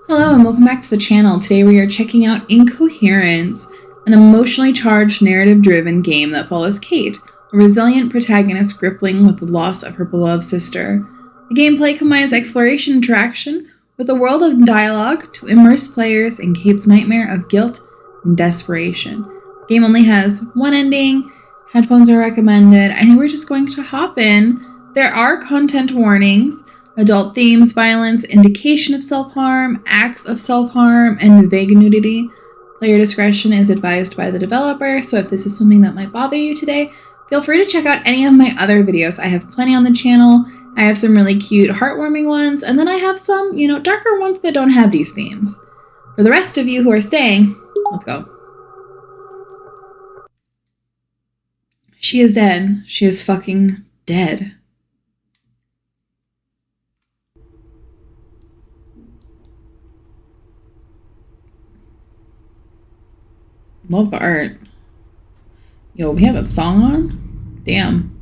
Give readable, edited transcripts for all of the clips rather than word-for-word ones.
Hello and welcome back to the channel. Today we are checking out Incoherence, an emotionally charged, narrative-driven game that follows Kate, a resilient protagonist grappling with the loss of her beloved sister. The gameplay combines exploration and interaction with a world of dialogue to immerse players in Kate's nightmare of guilt and desperation. The game only has one ending. Headphones are recommended. I think we're just going to hop in. There are content warnings. Adult themes, violence, indication of self-harm, acts of self-harm, and vague nudity. Player discretion is advised by the developer, so if this is something that might bother you today, feel free to check out any of my other videos. I have plenty on the channel. I have some really cute, heartwarming ones, and then I have some, darker ones that don't have these themes. For the rest of you who are staying, let's go. She is dead. She is fucking dead. Love the art. Yo, we have a thong on? Damn.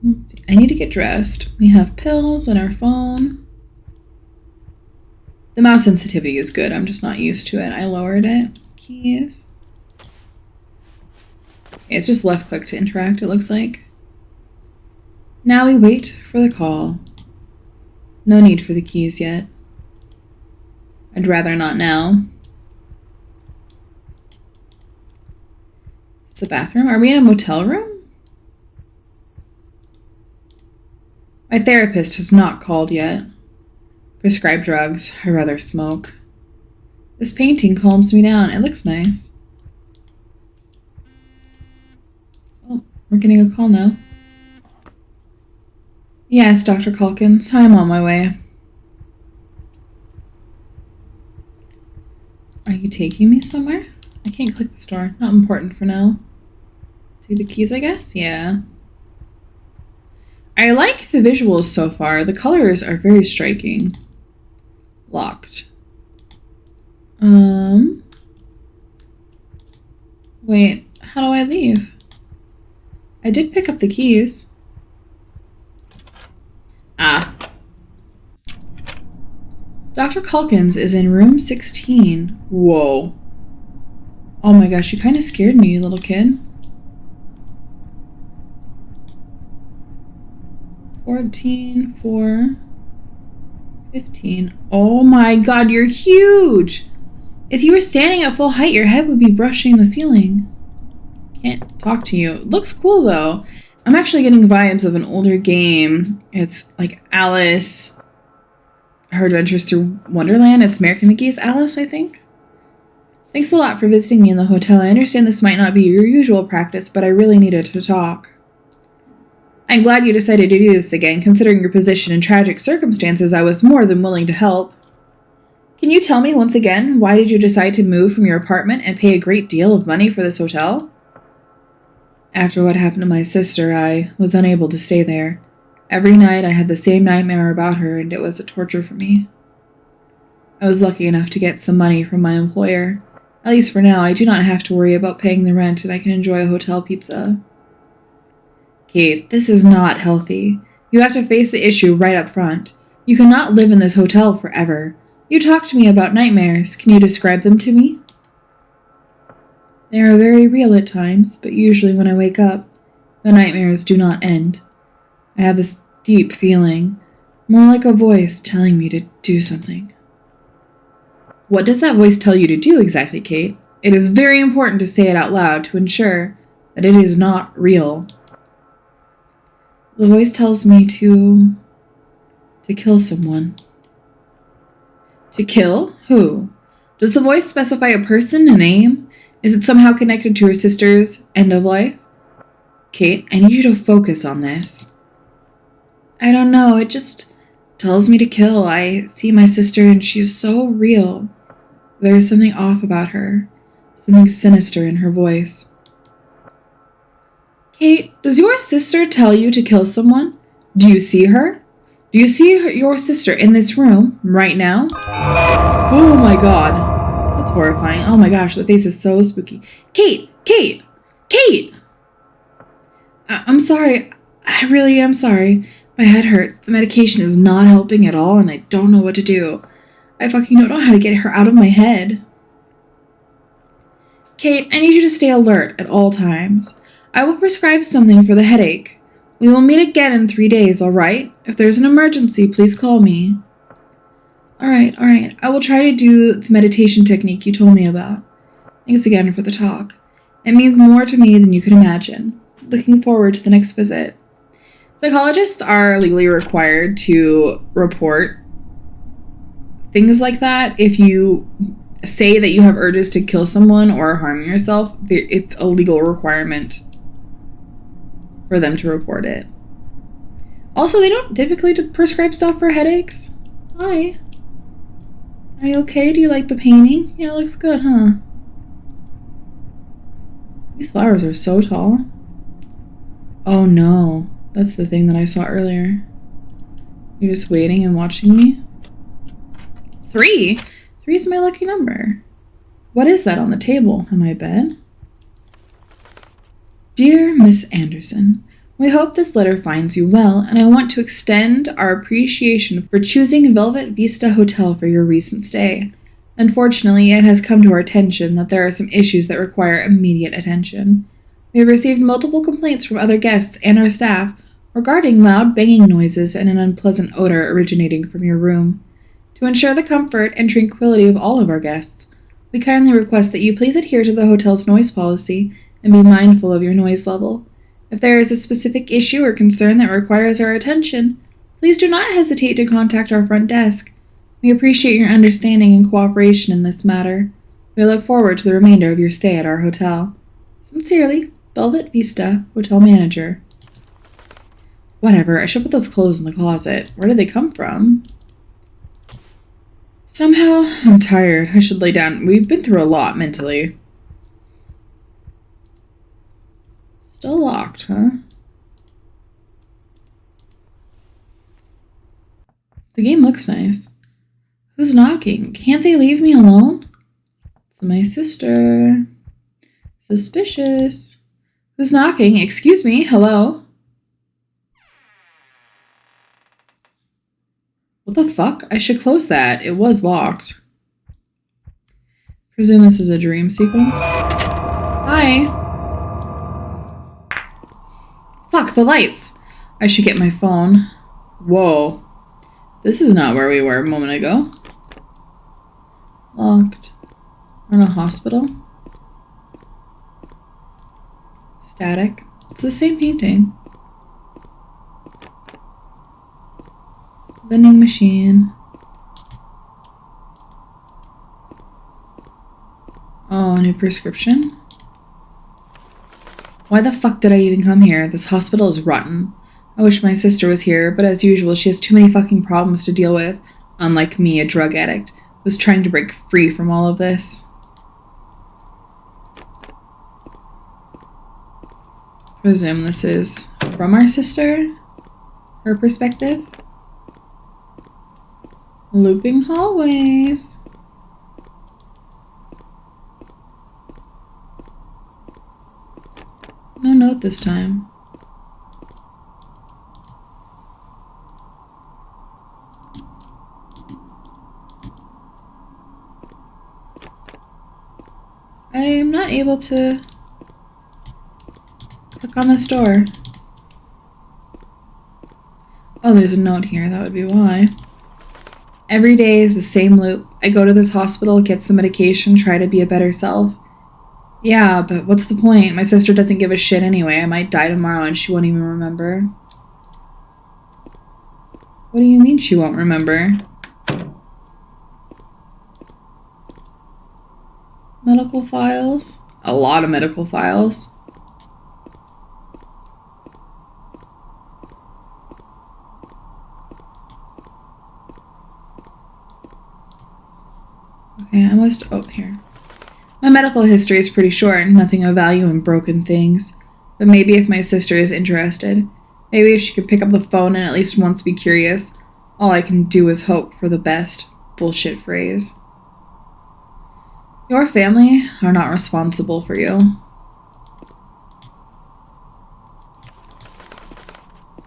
Let's see. I need to get dressed. We have pills and our phone. The mouse sensitivity is good. I'm just not used to it. I lowered it. Keys. Okay, it's just left click to interact, it looks like. Now we wait for the call. No need for the keys yet. I'd rather not now. It's a bathroom. Are we in a motel room? My therapist has not called yet. Prescribed drugs. I'd rather smoke. This painting calms me down. It looks nice. Oh, we're getting a call now. Yes, Dr. Calkins. I'm on my way. Are you taking me somewhere? I can't click the store. Not important for now. Take the keys, I guess? Yeah. I like the visuals so far. The colors are very striking. Locked. Wait, how do I leave? I did pick up the keys. Ah. Dr. Calkins is in room 16. Whoa. Oh my gosh, you kind of scared me, little kid. 14, 4, 15. Oh my god, you're huge! If you were standing at full height, your head would be brushing the ceiling. Can't talk to you. Looks cool though. I'm actually getting vibes of an older game. It's like Alice... Her Adventures Through Wonderland. It's American Mickey's Alice, I think. Thanks a lot for visiting me in the hotel. I understand this might not be your usual practice, but I really needed to talk. I'm glad you decided to do this again. Considering your position and tragic circumstances, I was more than willing to help. Can you tell me once again, why did you decide to move from your apartment and pay a great deal of money for this hotel? After what happened to my sister, I was unable to stay there. Every night I had the same nightmare about her, and it was a torture for me. I was lucky enough to get some money from my employer. At least for now, I do not have to worry about paying the rent, and I can enjoy a hotel pizza. Kate, this is not healthy. You have to face the issue right up front. You cannot live in this hotel forever. You talked to me about nightmares. Can you describe them to me? They are very real at times, but usually when I wake up, the nightmares do not end. I have this deep feeling, more like a voice telling me to do something. What does that voice tell you to do exactly, Kate? It is very important to say it out loud to ensure that it is not real. The voice tells me to kill someone. To kill? Who? Does the voice specify a person, a name? Is it somehow connected to her sister's end of life? Kate, I need you to focus on this. I don't know, it just tells me to kill. I see my sister and she's so real. There is something off about her, something sinister in her voice. Kate, does your sister tell you to kill someone? Do you see her? Do you see your sister in this room right now? Oh my god. That's horrifying. Oh my gosh, the face is so spooky. Kate! Kate! Kate! I'm sorry. I really am sorry. My head hurts. The medication is not helping at all, and I don't know what to do. I fucking don't know how to get her out of my head. Kate, I need you to stay alert at all times. I will prescribe something for the headache. We will meet again in 3 days, all right? If there's an emergency, please call me. All right. I will try to do the meditation technique you told me about. Thanks again for the talk. It means more to me than you can imagine. Looking forward to the next visit. Psychologists are legally required to report things like that. If you say that you have urges to kill someone or harm yourself, it's a legal requirement for them to report it. Also, they don't typically prescribe stuff for headaches. Hi. Are you okay? Do you like the painting? Yeah, it looks good, huh? These flowers are so tall. Oh no. That's the thing that I saw earlier. You're just waiting and watching me? 3? 3 is my lucky number. What is that on the table on my bed? Dear Miss Anderson, we hope this letter finds you well, and I want to extend our appreciation for choosing Velvet Vista Hotel for your recent stay. Unfortunately, it has come to our attention that there are some issues that require immediate attention. We have received multiple complaints from other guests and our staff regarding loud banging noises and an unpleasant odor originating from your room. To ensure the comfort and tranquility of all of our guests, we kindly request that you please adhere to the hotel's noise policy and be mindful of your noise level. If there is a specific issue or concern that requires our attention, please do not hesitate to contact our front desk. We appreciate your understanding and cooperation in this matter. We look forward to the remainder of your stay at our hotel. Sincerely, Velvet Vista Hotel Manager. Whatever, I should put those clothes in the closet. Where did they come from? Somehow, I'm tired. I should lay down. We've been through a lot mentally. Still locked, huh? The game looks nice. Who's knocking? Can't they leave me alone? It's my sister. Suspicious. Who's knocking? Excuse me. Hello? What the fuck? I should close that. It was locked. Presume this is a dream sequence. Hi. Fuck, the lights. I should get my phone. Whoa. This is not where we were a moment ago. Locked. We're in a hospital. Static. It's the same painting. Vending machine. Oh, a new prescription? Why the fuck did I even come here? This hospital is rotten. I wish my sister was here, but as usual, she has too many fucking problems to deal with. Unlike me, a drug addict, who's trying to break free from all of this. Presume this is from our sister? Her perspective? Looping hallways. No note this time. I am not able to click on this door. Oh, there's a note here. That would be why. Every day is the same loop. I go to this hospital, get some medication, try to be a better self. Yeah, but what's the point? My sister doesn't give a shit anyway. I might die tomorrow and she won't even remember. What do you mean she won't remember? Medical files? A lot of medical files. Okay, I must... Oh, here. My medical history is pretty short, nothing of value and broken things. But maybe if my sister is interested, maybe if she could pick up the phone and at least once be curious, all I can do is hope for the best. Bullshit phrase. Your family are not responsible for you.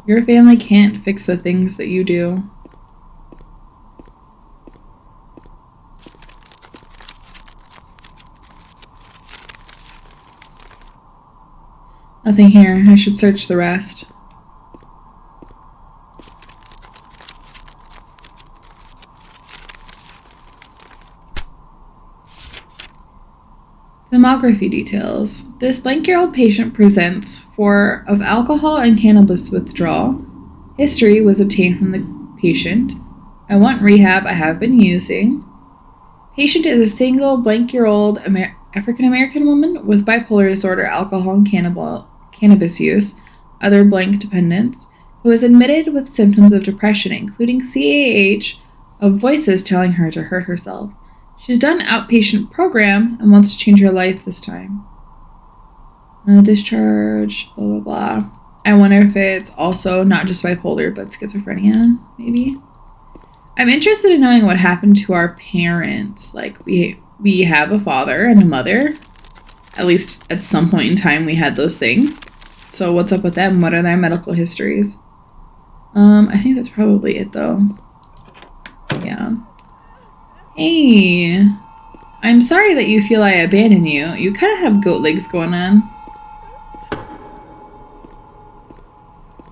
Your family can't fix the things that you do. Nothing here. I should search the rest. Demography details. This blank-year-old patient presents of alcohol and cannabis withdrawal. History was obtained from the patient. I want rehab. I have been using. Patient is a single blank-year-old African-American woman with bipolar disorder, alcohol and cannabis use, other blank dependence, who was admitted with symptoms of depression, including CAH, of voices telling her to hurt herself. She's done outpatient program and wants to change her life this time. Discharge, blah, blah, blah. I wonder if it's also not just bipolar, but schizophrenia, maybe. I'm interested in knowing what happened to our parents. Like, we have a father and a mother. At least at some point in time, we had those things. So what's up with them? What are their medical histories? I think that's probably it, though. Yeah. Hey, I'm sorry that you feel I abandoned you. You kind of have goat legs going on.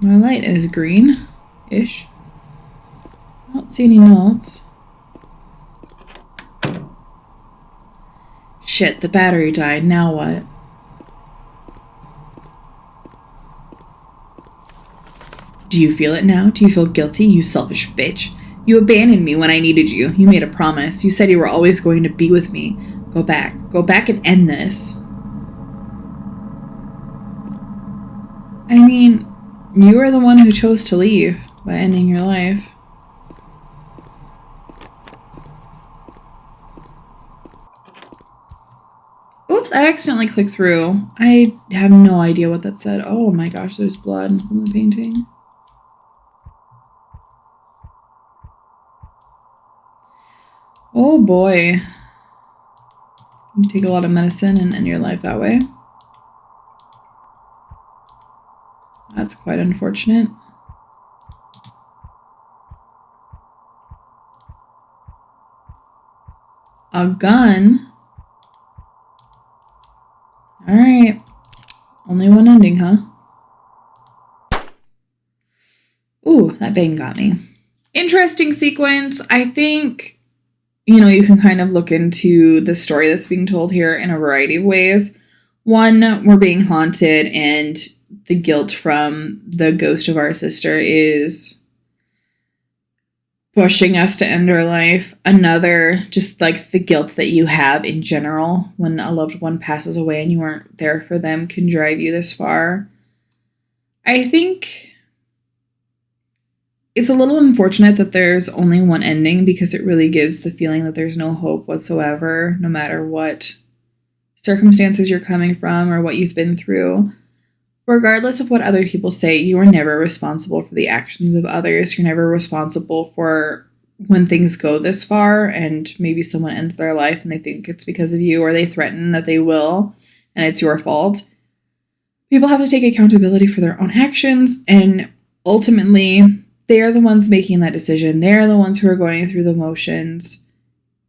My light is green-ish. I don't see any notes. Shit, the battery died. Now what? Do you feel it now? Do you feel guilty, you selfish bitch? You abandoned me when I needed you. You made a promise. You said you were always going to be with me. Go back. Go back and end this. I mean, you were the one who chose to leave by ending your life. Oops, I accidentally clicked through. I have no idea what that said. Oh my gosh, there's blood from the painting. Oh boy. You take a lot of medicine and end your life that way. That's quite unfortunate. A gun? Alright. Only one ending, huh? Ooh, that bang got me. Interesting sequence. I think, you know, you can kind of look into the story that's being told here in a variety of ways. One, we're being haunted, and the guilt from the ghost of our sister is pushing us to end our life. Another, just like the guilt that you have in general when a loved one passes away and you weren't there for them, can drive you this far. I think it's a little unfortunate that there's only one ending, because it really gives the feeling that there's no hope whatsoever, no matter what circumstances you're coming from or what you've been through. Regardless of what other people say, you are never responsible for the actions of others. You're never responsible for when things go this far and maybe someone ends their life and they think it's because of you, or they threaten that they will and it's your fault. People have to take accountability for their own actions, and ultimately they are the ones making that decision. They are the ones who are going through the motions.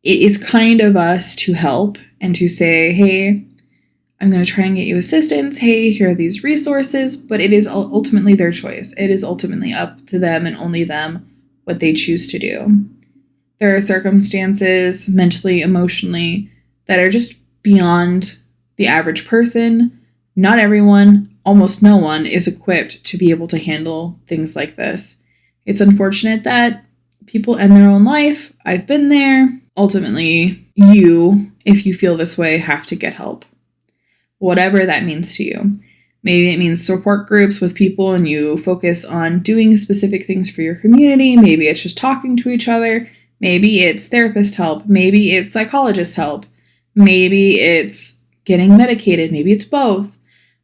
It is kind of us to help and to say, hey, I'm going to try and get you assistance. Hey, here are these resources. But it is ultimately their choice. It is ultimately up to them and only them what they choose to do. There are circumstances, mentally, emotionally, that are just beyond the average person. Not everyone, almost no one, is equipped to be able to handle things like this. It's unfortunate that people end their own life. I've been there. Ultimately, you, if you feel this way, have to get help. Whatever that means to you. Maybe it means support groups with people and you focus on doing specific things for your community. Maybe it's just talking to each other. Maybe it's therapist help. Maybe it's psychologist help. Maybe it's getting medicated. Maybe it's both.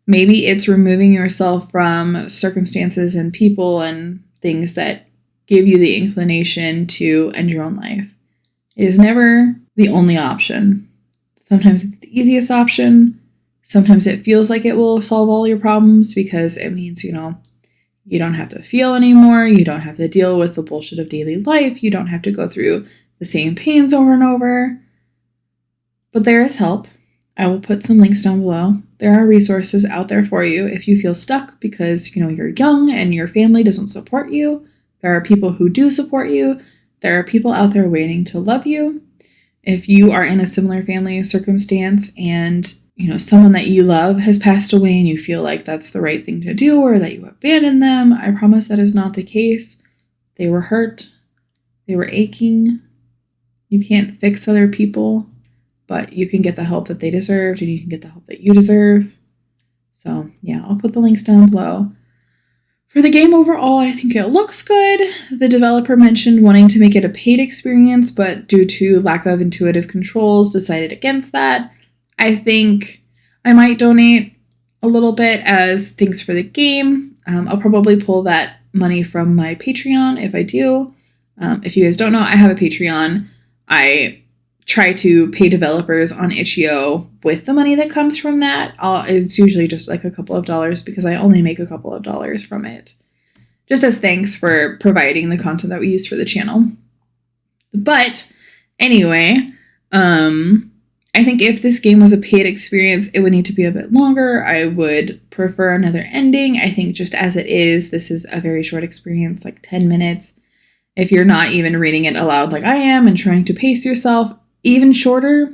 Maybe it's removing yourself from circumstances and people and things that give you the inclination to end your own life. It is never the only option. Sometimes it's the easiest option. Sometimes it feels like it will solve all your problems because it means, you know, You don't have to feel anymore. You don't have to deal with the bullshit of daily life. You don't have to go through the same pains over and over. But there is help. I will put some links down below. There are resources out there for you if you feel stuck because, you're young and your family doesn't support you. There are people who do support you. There are people out there waiting to love you. If you are in a similar family circumstance and, someone that you love has passed away and you feel like that's the right thing to do or that you abandoned them, I promise that is not the case. They were hurt. They were aching. You can't fix other people, but you can get the help that they deserved and you can get the help that you deserve. So, yeah, I'll put the links down below. For the game overall, I think it looks good. The developer mentioned wanting to make it a paid experience, but due to lack of intuitive controls, decided against that. I think I might donate a little bit as thanks for the game. I'll probably pull that money from my Patreon if I do. If you guys don't know, I have a Patreon. I try to pay developers on itch.io with the money that comes from that. It's usually just like a couple of dollars because I only make a couple of dollars from it. Just as thanks for providing the content that we use for the channel. But anyway, I think if this game was a paid experience, it would need to be a bit longer. I would prefer another ending. I think just as it is, this is a very short experience, like 10 minutes. If you're not even reading it aloud like I am and trying to pace yourself, even shorter,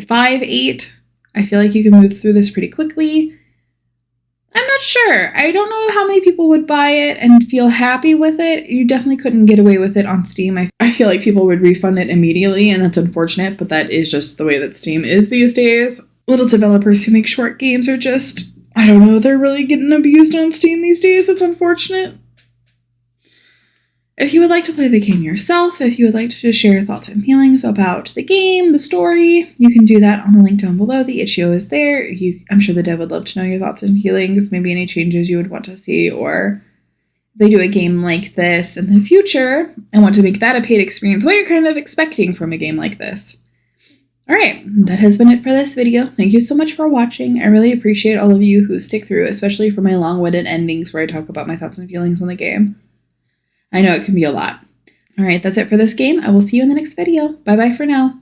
5, 8, I feel like you can move through this pretty quickly. I'm not sure. I don't know how many people would buy it and feel happy with it. You definitely couldn't get away with it on Steam. I feel like people would refund it immediately, and that's unfortunate, but that is just the way that Steam is these days. Little developers who make short games are just, I don't know, they're really getting abused on Steam these days. It's unfortunate. If you would like to play the game yourself, if you would like to just share your thoughts and feelings about the game, the story, you can do that on the link down below. The itch.io is there. I'm sure the dev would love to know your thoughts and feelings, maybe any changes you would want to see, or if they do a game like this in the future and want to make that a paid experience, what you're kind of expecting from a game like this. All right, that has been it for this video. Thank you so much for watching. I really appreciate all of you who stick through, especially for my long-winded endings where I talk about my thoughts and feelings on the game. I know it can be a lot. All right, that's it for this game. I will see you in the next video. Bye-bye for now.